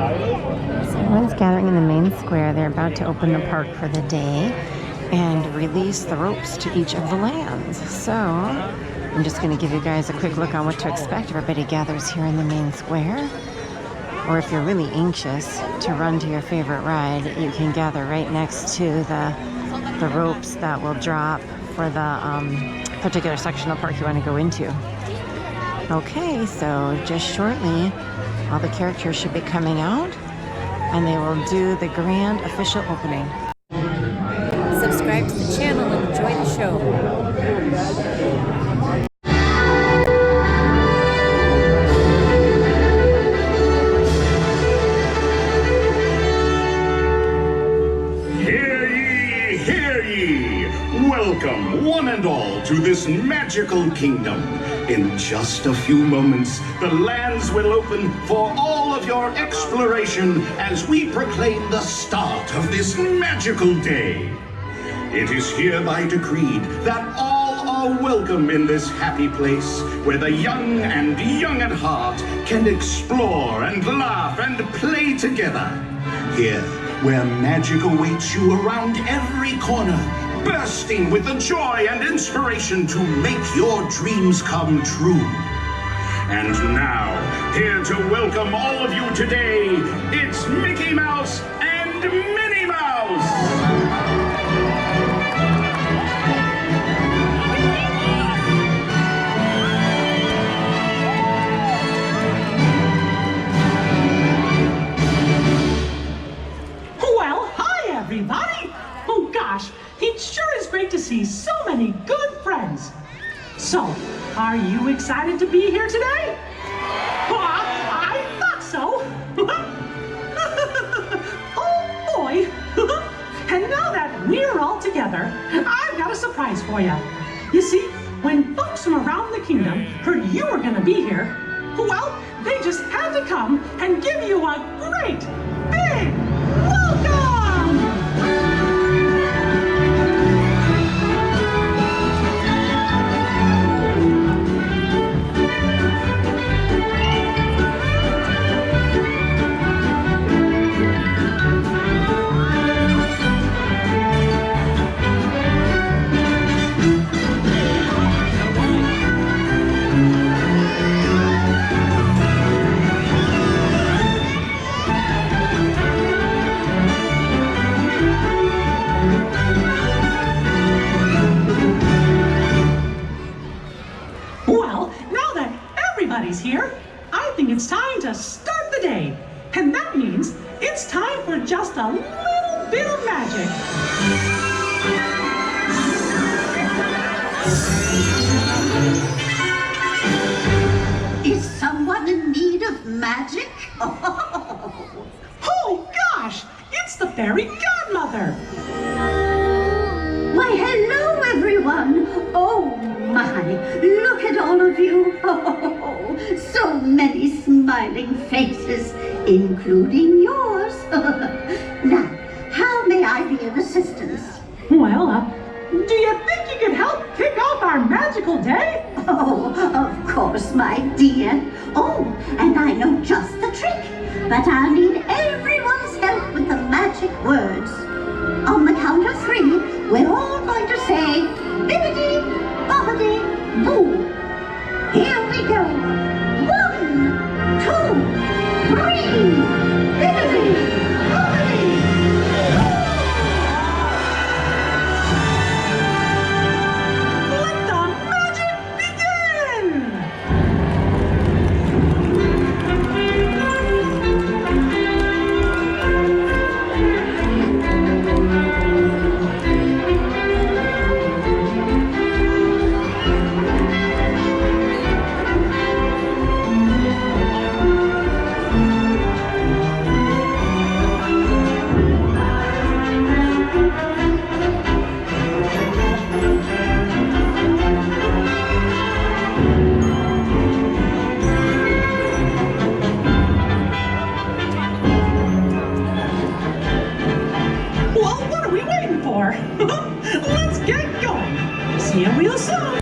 Everyone's gathering in the main square. They're about to open the park for the day and release the ropes to each of the lands. So I'm just going to give you guys a quick look on what to expect. Everybody gathers here in the main square. Or if you're really anxious to run to your favorite ride, you can gather right next to the ropes that will drop for the particular section of park you want to go into. Okay, so just shortly, all the characters should be coming out, and they will do the grand official opening. Subscribe to the channel and enjoy the show. Welcome, one and all, to this magical kingdom. In just a few moments, the lands will open for all of your exploration as we proclaim the start of this magical day. It is hereby decreed that all are welcome in this happy place, where the young and young at heart can explore and laugh and play together. Here, where magic awaits you around every corner, bursting with the joy and inspiration to make your dreams come true. And now, here to welcome all of you today, it's Mickey Mouse and Minnie Mouse! Well, hi everybody! Oh gosh, it sure is great to see so many good friends. So, are you excited to be here today? Well, I thought so. Oh boy. And now that we're all together, I've got a surprise for you. You see, when folks from around the kingdom heard you were going to be here, well, they just had to come and give you a great, big welcome! Here, I think it's time to start the day. And that means it's time for just a little bit of magic. Is someone in need of magic? Oh gosh, it's the fairy godmother. Why, hello everyone. Oh my, look at all of you. Oh, so many smiling faces, including yours. Now, how may I be of assistance? Well, do you think you could help kick off our magical day? Oh, of course, my dear. Oh, and I know just the trick, but I'll need everyone's help with the magic words. On the count of 3, we're all going to say, bibbidi, bobbidi, boo. Here we go. 1, 2, 3.